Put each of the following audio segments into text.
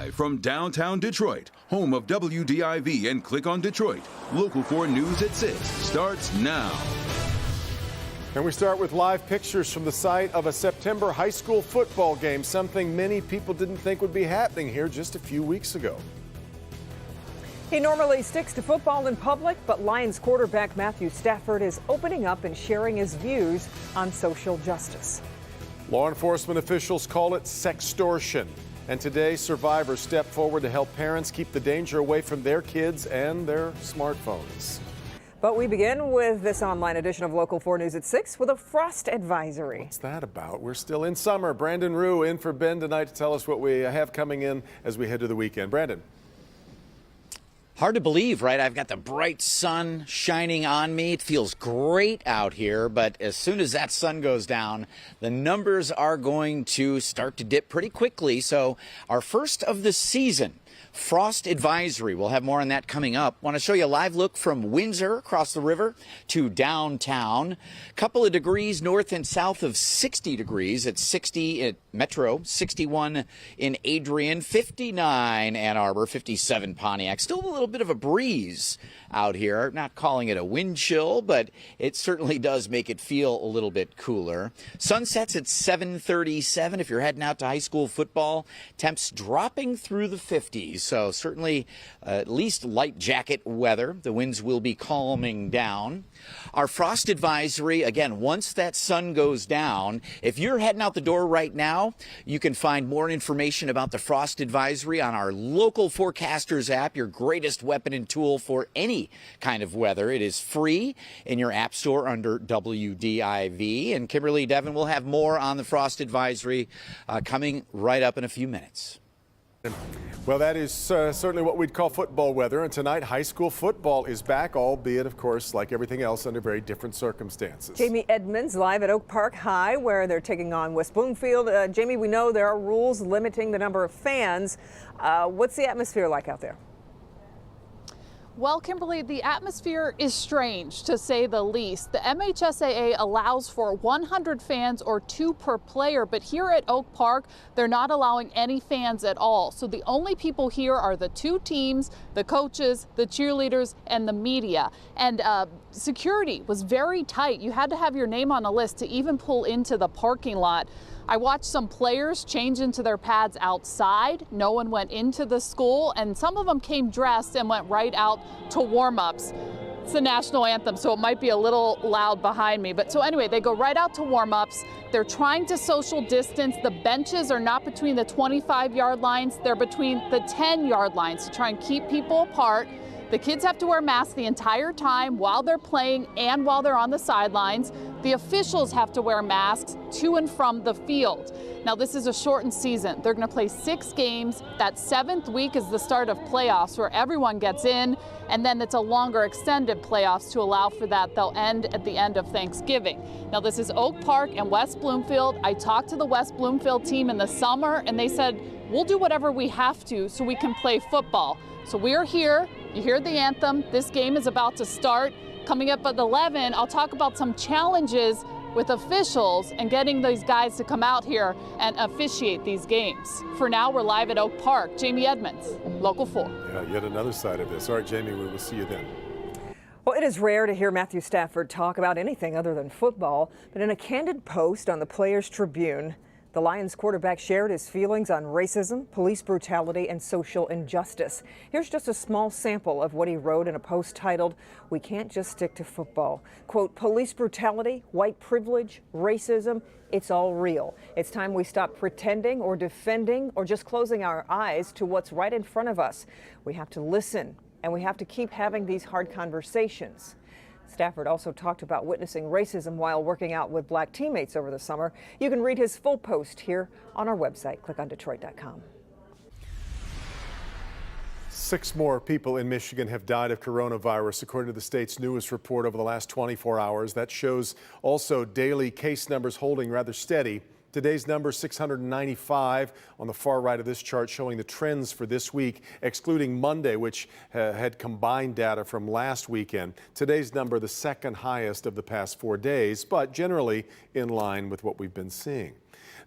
Live from downtown Detroit, home of WDIV and Click on Detroit, Local 4 News at 6 starts now. And we start with live pictures from the site of a September high school football game, something many people didn't think would be happening here just a few weeks ago. He normally sticks to football in public, but Lions quarterback Matthew Stafford is opening up and sharing his views on social justice. Law enforcement officials call it sextortion. And today, survivors step forward to help parents keep the danger away from their kids and their smartphones. But we begin with this online edition of Local 4 News at 6 with a frost advisory. What's that about? We're still in summer. Brandon Rue in for Ben tonight to tell us what we have coming in as we head to the weekend. Brandon. Hard to believe, right? I've got the bright sun shining on me. It feels great out here, but as soon as that sun goes down, the numbers are going to start to dip pretty quickly. So our first of the season, frost advisory. We'll have more on that coming up. Want to show you a live look from Windsor across the river to downtown. Couple of degrees north and south of 60 degrees. It's 60 at Metro, 61 in Adrian, 59 Ann Arbor, 57 Pontiac. Still a little bit of a breeze out here. Not calling it a wind chill, but it certainly does make it feel a little bit cooler. Sunsets at 7:37. If you're heading out to high school football, temps dropping through the 50s. So certainly at least light jacket weather. The winds will be calming down. Our frost advisory, again, once that sun goes down, if you're heading out the door right now, you can find more information about the frost advisory on our Local Forecasters app, your greatest weapon and tool for any kind of weather. It is free in your app store under WDIV. And Kimberly Devin will have more on the frost advisory coming right up in a few minutes. Well, that is certainly what we'd call football weather. And tonight, high school football is back, albeit, of course, like everything else, under very different circumstances. Jamie Edmonds live at Oak Park High, where they're taking on West Bloomfield. Jamie, we know there are rules limiting the number of fans. What's the atmosphere like out there? Well, Kimberly, the atmosphere is strange, to say the least. The MHSAA allows for 100 fans or 2 per player, but here at Oak Park, they're not allowing any fans at all. So the only people here are the 2 teams, the coaches, the cheerleaders, and the media. And security was very tight. You had to have your name on a list to even pull into the parking lot. I watched some players change into their pads outside. No one went into the school, and some of them came dressed and went right out to warm-ups. It's the national anthem, so it might be a little loud behind me. But so anyway, they go right out to warm-ups. They're trying to social distance. The benches are not between the 25-yard lines. They're between the 10-yard lines to try and keep people apart. The kids have to wear masks the entire time while they're playing and while they're on the sidelines. The officials have to wear masks to and from the field. Now, this is a shortened season. They're going to play 6 games. That 7th week is the start of playoffs where everyone gets in, and then it's a longer extended playoffs to allow for that. They'll end at the end of Thanksgiving. Now, this is Oak Park and West Bloomfield. I talked to the West Bloomfield team in the summer, and they said, we'll do whatever we have to so we can play football. So we are here. You hear the anthem. This game is about to start. Coming up at 11, I'll talk about some challenges with officials and getting these guys to come out here and officiate these games. For now, we're live at Oak Park. Jamie Edmonds, Local 4. Yeah, yet another side of this. All right, Jamie, we will see you then. Well, it is rare to hear Matthew Stafford talk about anything other than football, but in a candid post on the Players Tribune, the Lions quarterback shared his feelings on racism, police brutality, and social injustice. Here's just a small sample of what he wrote in a post titled, "We Can't Just Stick to Football." Quote, police brutality, white privilege, racism, it's all real. It's time we stop pretending or defending or just closing our eyes to what's right in front of us. We have to listen, and we have to keep having these hard conversations. Stafford also talked about witnessing racism while working out with black teammates over the summer. You can read his full post here on our website, clickondetroit.com. 6 more people in Michigan have died of coronavirus, according to the state's newest report over the last 24 hours. That shows also daily case numbers holding rather steady. Today's number, 695, on the far right of this chart, showing the trends for this week, excluding Monday, which had combined data from last weekend. Today's number, the second highest of the past 4 days, but generally in line with what we've been seeing.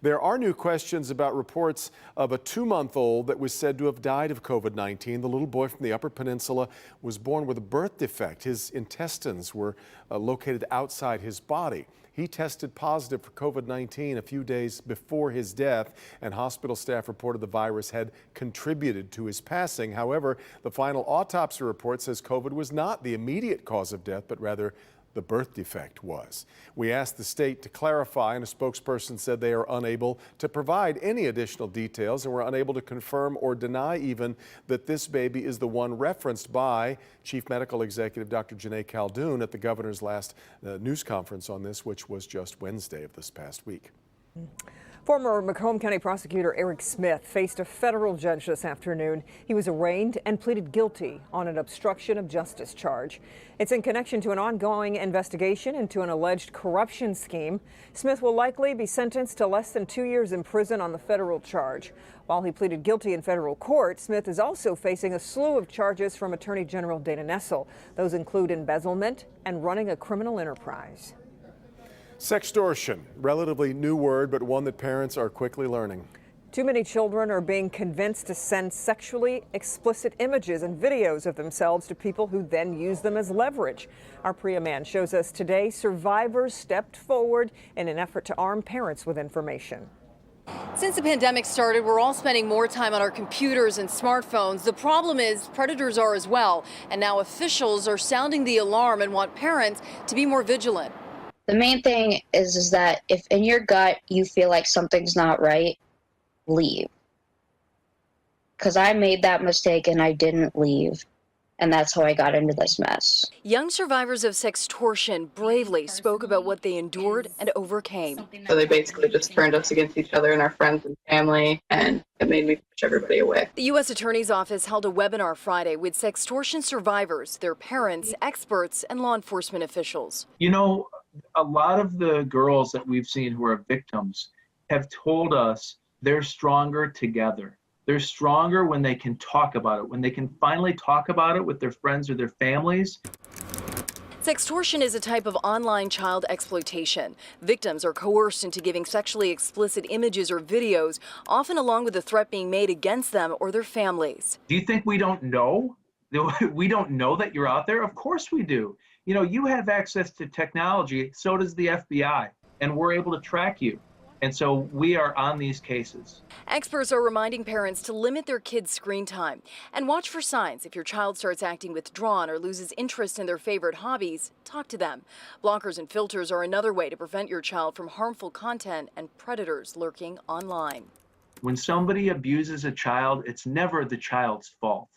There are new questions about reports of a 2-month-old that was said to have died of COVID-19. The little boy from the Upper Peninsula was born with a birth defect. His intestines were located outside his body. He tested positive for COVID-19 a few days before his death, and hospital staff reported the virus had contributed to his passing. However, the final autopsy report says COVID was not the immediate cause of death, but rather the birth defect was. We asked the state to clarify, and a spokesperson said they are unable to provide any additional details and were unable to confirm or deny even that this baby is the one referenced by Chief Medical Executive Dr. Janae Caldoun at the governor's last news conference on this, which was just Wednesday of this past week. Former Macomb County prosecutor Eric Smith faced a federal judge this afternoon. He was arraigned and pleaded guilty on an obstruction of justice charge. It's in connection to an ongoing investigation into an alleged corruption scheme. Smith will likely be sentenced to less than 2 years in prison on the federal charge. While he pleaded guilty in federal court, Smith is also facing a slew of charges from Attorney General Dana Nessel. Those include embezzlement and running a criminal enterprise. Sextortion, relatively new word, but one that parents are quickly learning. Too many children are being convinced to send sexually explicit images and videos of themselves to people who then use them as leverage. Our Priya Man shows us today survivors stepped forward in an effort to arm parents with information. Since the pandemic started, we're all spending more time on our computers and smartphones. The problem is predators are as well, and now officials are sounding the alarm and want parents to be more vigilant. The main thing is that if in your gut you feel like something's not right, leave. Because I made that mistake and I didn't leave. And that's how I got into this mess. Young survivors of sextortion bravely spoke about what they endured and overcame. So they basically just turned us against each other and our friends and family, and it made me push everybody away. The U.S. Attorney's Office held a webinar Friday with sextortion survivors, their parents, experts, and law enforcement officials. You know, a lot of the girls that we've seen who are victims have told us they're stronger together. They're stronger when they can talk about it, when they can finally talk about it with their friends or their families. Sextortion is a type of online child exploitation. Victims are coerced into giving sexually explicit images or videos, often along with the threat being made against them or their families. Do you think we don't know? We don't know that you're out there? Of course we do. You know, you have access to technology, so does the FBI, and we're able to track you. And so we are on these cases. Experts are reminding parents to limit their kids' screen time and watch for signs. If your child starts acting withdrawn or loses interest in their favorite hobbies, talk to them. Blockers and filters are another way to prevent your child from harmful content and predators lurking online. When somebody abuses a child, it's never the child's fault.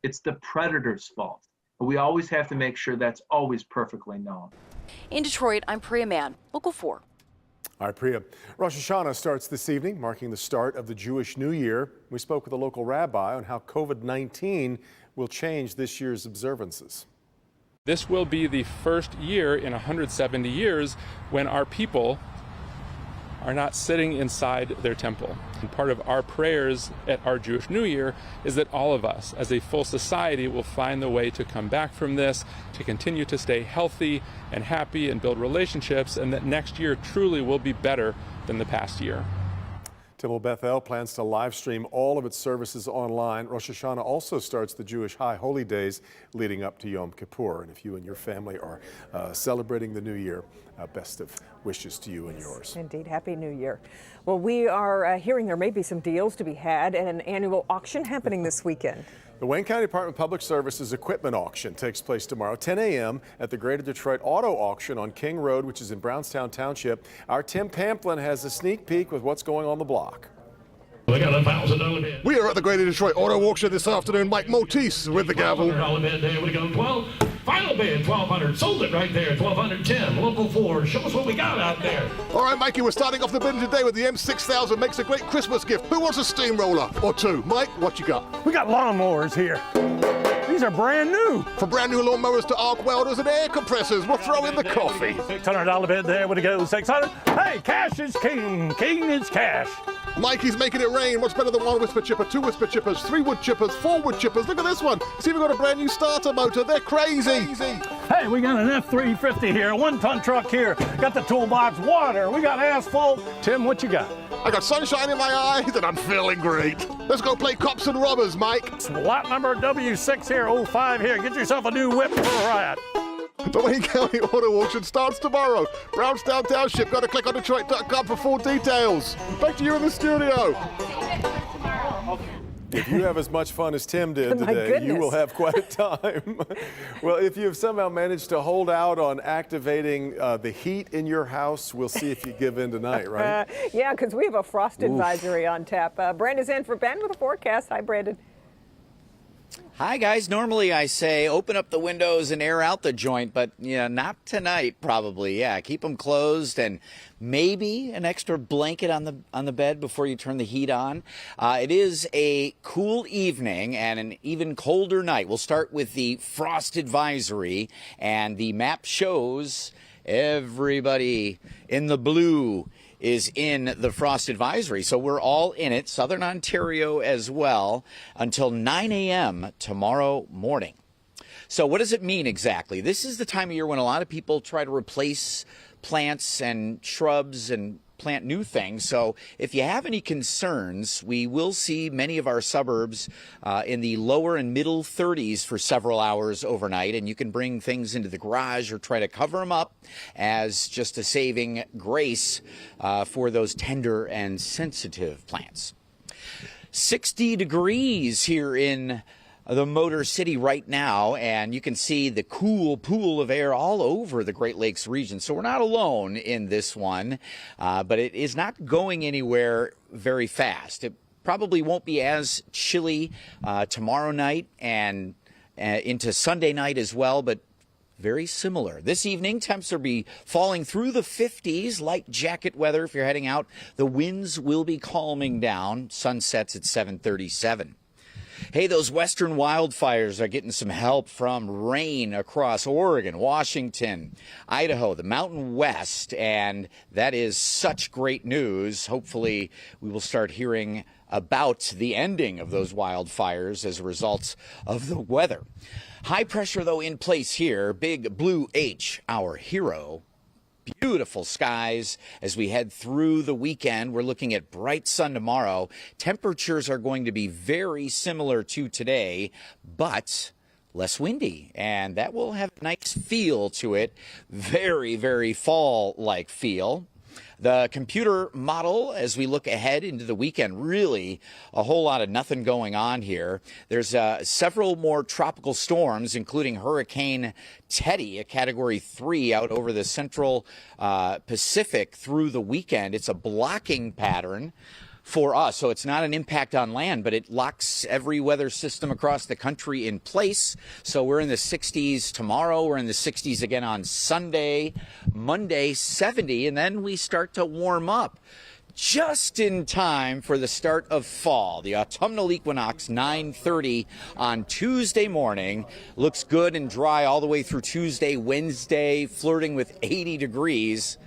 It's the predator's fault. We always have to make sure that's always perfectly known. In Detroit, I'm Priya Man, Local 4. All right, Priya. Rosh Hashanah starts this evening, marking the start of the Jewish New Year. We spoke with a local rabbi on how COVID-19 will change this year's observances. This will be the first year in 170 years when our people are not sitting inside their temple. And part of our prayers at our Jewish New Year is that all of us, as a full society, will find the way to come back from this, to continue to stay healthy and happy and build relationships, and that next year truly will be better than the past year. Temple Bethel plans to live stream all of its services online. Rosh Hashanah also starts the Jewish High Holy Days leading up to Yom Kippur. And if you and your family are celebrating the new year, best of wishes to you and yours. Indeed. Happy New Year. Well, we are hearing there may be some deals to be had at an annual auction happening this weekend. The Wayne County Department of Public Services equipment auction takes place tomorrow, 10 a.m. at the Greater Detroit Auto Auction on King Road, which is in Brownstown Township. Our Tim Pamplin has a sneak peek with what's going on the block. We got a $1,000 bid. We are at the Greater Detroit Auto Auction this afternoon. Mike Motis with the gavel. $1,200 bid. There we go. 12. Final bid. 1,200. Sold it right there. 1,210. Local 4. Show us what we got out there. All right, Mikey. We're starting off the bidding today with the M6000. Makes a great Christmas gift. Who wants a steamroller or two? Mike, what you got? We got lawnmowers here. These are brand new. From brand new lawnmowers to arc welders and air compressors, we'll throw in the coffee. $600 bid there. Would it go 600? Hey, cash is king. King is cash. Mikey's making it rain. What's better than one whisper chipper, two whisper chippers, three wood chippers, four wood chippers? Look at this one. See, we've got a brand new starter motor. They're crazy. Hey, we got an F350 here, a 1-ton truck here. Got the toolbox, water. We got asphalt. Tim, what you got? I got sunshine in my eyes and I'm feeling great. Let's go play cops and robbers, Mike. Lot number W6 here, 05 here. Get yourself a new whip for a riot. The Wayne County Auto Auction starts tomorrow. Brownstown Township. Got to click on Detroit.com for full details. Back to you in the studio. If you have as much fun as Tim did My today, goodness. you will have quite a time. Well, if you've somehow managed to hold out on activating the heat in your house, we'll see if you give in tonight, right? Yeah, because we have a frost advisory on tap. Brandon's in for Ben with a forecast. Hi, Brandon. Hi, guys. Normally I say open up the windows and air out the joint, but yeah, not tonight probably. Yeah, keep them closed and maybe an extra blanket on the bed before you turn the heat on. It is a cool evening and an even colder night. We'll start with the frost advisory, and the map shows everybody in the blue is in the frost advisory. So we're all in it, southern Ontario as well, until 9 a.m. tomorrow morning. So what does it mean exactly? This is the time of year when a lot of people try to replace plants and shrubs and plant new things. So if you have any concerns, we will see many of our suburbs in the lower and middle 30s for several hours overnight, and you can bring things into the garage or try to cover them up as just a saving grace for those tender and sensitive plants. 60 degrees here in the Motor City right now, and you can see the cool pool of air all over the Great Lakes region. So we're not alone in this one, but it is not going anywhere very fast. It probably won't be as chilly tomorrow night and into Sunday night as well, but very similar. This evening, temps will be falling through the 50s, light jacket weather if you're heading out. The winds will be calming down. Sun sets at 7:37. Hey, those western wildfires are getting some help from rain across Oregon, Washington, Idaho, the Mountain West, and that is such great news. Hopefully, we will start hearing about the ending of those wildfires as a result of the weather. High pressure, though, in place here. Big Blue H, our hero. Beautiful skies as we head through the weekend. We're looking at bright sun tomorrow. Temperatures are going to be very similar to today, but less windy, and that will have a nice feel to it. Very, very fall-like feel. The computer model, as we look ahead into the weekend, really a whole lot of nothing going on here. There's several more tropical storms, including Hurricane Teddy, a Category 3 out over the central Pacific through the weekend. It's a blocking pattern for us, so it's not an impact on land, but it locks every weather system across the country in place. So we're in the 60s tomorrow, we're in the 60s again on Sunday, Monday 70, and then we start to warm up just in time for the start of fall. The autumnal equinox, 9:30 on Tuesday morning. Looks good and dry all the way through Tuesday, Wednesday, flirting with 80 degrees.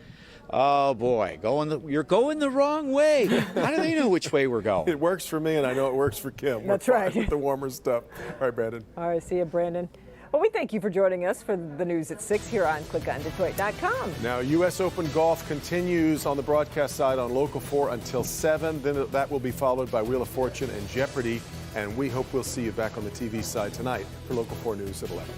Oh, boy, you're going the wrong way. How do they know which way we're going? It works for me, and I know it works for Kim. That's We're right. fine with the warmer stuff. All right, Brandon. All right, see you, Brandon. Well, we thank you for joining us for the news at 6 here on ClickOnDetroit.com. Now, U.S. Open golf continues on the broadcast side on Local 4 until 7. Then that will be followed by Wheel of Fortune and Jeopardy. And we hope we'll see you back on the TV side tonight for Local 4 News at 11.